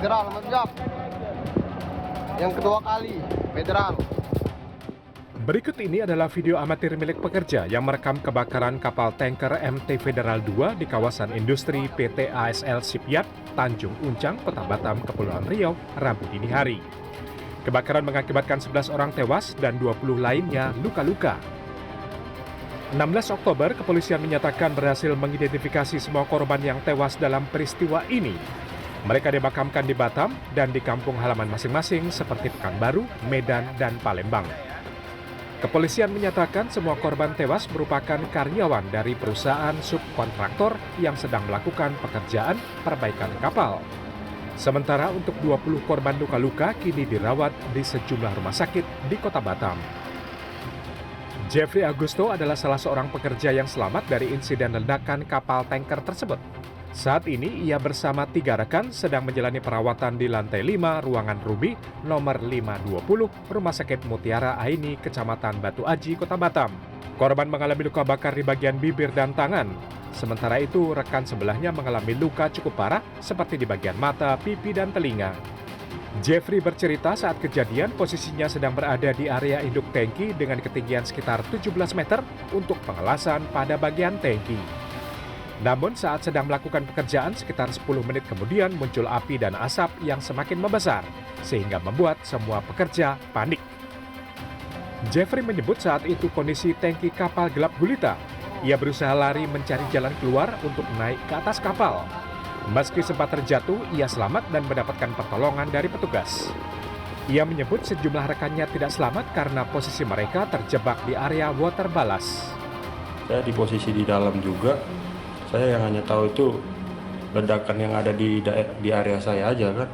federal menjak. Yang kedua kali, federal. Berikut ini adalah video amatir milik pekerja yang merekam kebakaran kapal tanker MT Federal 2 di kawasan industri PT ASL Shipyard, Tanjung Uncang, Kota Batam, Kepulauan Riau, Rabu dini hari. Kebakaran mengakibatkan 11 orang tewas dan 20 lainnya luka-luka. 16 Oktober, kepolisian menyatakan berhasil mengidentifikasi semua korban yang tewas dalam peristiwa ini. Mereka dimakamkan di Batam dan di kampung halaman masing-masing seperti Pekanbaru, Medan, dan Palembang. Kepolisian menyatakan semua korban tewas merupakan karyawan dari perusahaan subkontraktor yang sedang melakukan pekerjaan perbaikan kapal. Sementara untuk 20 korban luka-luka kini dirawat di sejumlah rumah sakit di Kota Batam. Jeffrey Agusto adalah salah seorang pekerja yang selamat dari insiden ledakan kapal tanker tersebut. Saat ini ia bersama 3 rekan sedang menjalani perawatan di lantai 5 ruangan Ruby nomor 520 Rumah Sakit Mutiara Aini, Kecamatan Batu Aji, Kota Batam. Korban mengalami luka bakar di bagian bibir dan tangan. Sementara itu rekan sebelahnya mengalami luka cukup parah seperti di bagian mata, pipi, dan telinga. Jeffrey bercerita saat kejadian posisinya sedang berada di area induk tangki dengan ketinggian sekitar 17 meter untuk pengelasan pada bagian tangki. Namun saat sedang melakukan pekerjaan sekitar 10 menit kemudian muncul api dan asap yang semakin membesar, sehingga membuat semua pekerja panik. Jeffrey menyebut saat itu kondisi tangki kapal gelap gulita. Ia berusaha lari mencari jalan keluar untuk naik ke atas kapal. Meski sempat terjatuh, ia selamat dan mendapatkan pertolongan dari petugas. Ia menyebut sejumlah rekannya tidak selamat karena posisi mereka terjebak di area water ballast. Saya di posisi di dalam juga. Saya yang hanya tahu itu ledakan yang ada di area saya aja kan.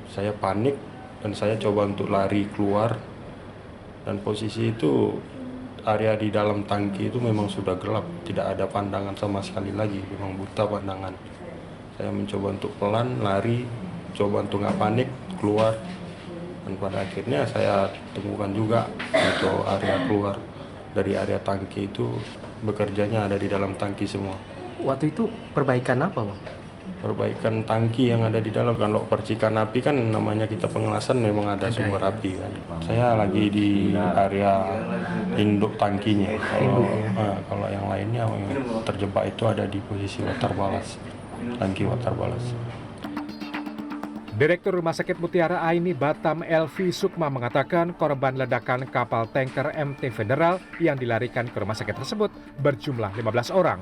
Saya panik dan saya coba untuk lari keluar. Dan posisi itu area di dalam tangki itu memang sudah gelap. Tidak ada pandangan sama sekali lagi, memang buta pandangan. Saya mencoba untuk pelan, lari, coba untuk nggak panik, keluar. Dan pada akhirnya saya temukan juga untuk area keluar dari area tangki itu bekerjanya ada di dalam tangki semua. Waktu itu perbaikan apa, Bang? Perbaikan tangki yang ada di dalam. Kalau percikan api kan namanya kita pengelasan memang ada sumber api kan. Saya lagi di area induk tangkinya. Kalau yang lainnya yang terjebak itu ada di posisi water ballast, tangki water ballast. Direktur Rumah Sakit Mutiara Aini Batam Elvi Sukma mengatakan korban ledakan kapal tanker MT Federal yang dilarikan ke rumah sakit tersebut berjumlah 15 orang.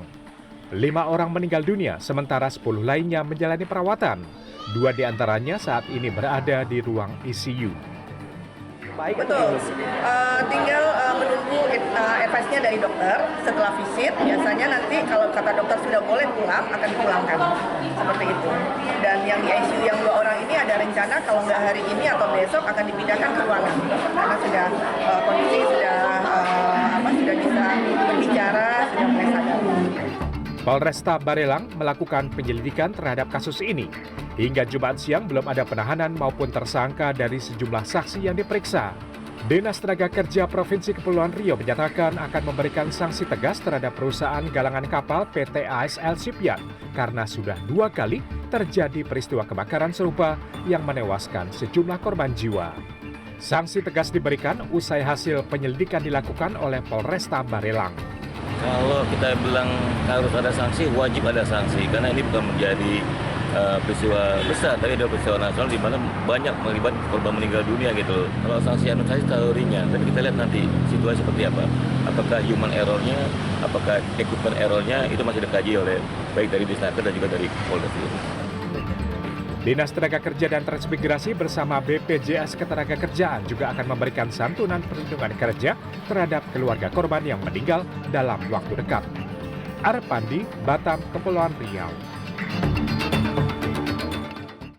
5 orang meninggal dunia, sementara 10 lainnya menjalani perawatan. 2 diantaranya saat ini berada di ruang ICU. Betul, tinggal menunggu advice-nya dari dokter. Setelah visit, biasanya nanti kalau kata dokter sudah boleh pulang, akan dipulangkan. Seperti itu. Dan yang di ICU yang 2 orang ini ada rencana kalau nggak hari ini atau besok akan dipindahkan ke ruangan. Karena sudah kondisi sudah bisa berbicara, sudah mulai sadar. Polresta Barelang melakukan penyelidikan terhadap kasus ini. Hingga Jumat siang belum ada penahanan maupun tersangka dari sejumlah saksi yang diperiksa. Dinas Tenaga Kerja Provinsi Kepulauan Riau menyatakan akan memberikan sanksi tegas terhadap perusahaan galangan kapal PT ASL Shipyard karena sudah 2 kali terjadi peristiwa kebakaran serupa yang menewaskan sejumlah korban jiwa. Sanksi tegas diberikan usai hasil penyelidikan dilakukan oleh Polresta Barelang. Kalau kita bilang harus ada sanksi, wajib ada sanksi karena ini bukan menjadi peristiwa besar, tapi ada peristiwa nasional di mana banyak melibat korban meninggal dunia gitu. Kalau sanksi administrasi terlalu ringan, tapi kita lihat nanti situasi seperti apa. Apakah human error-nya, apakah equipment error-nya itu masih dikaji oleh baik dari Disnaker dan juga dari Polda. Dinas Tenaga Kerja dan Transmigrasi bersama BPJS Ketenagakerjaan juga akan memberikan santunan perlindungan kerja terhadap keluarga korban yang meninggal dalam waktu dekat. Arpandi, Batam, Kepulauan Riau.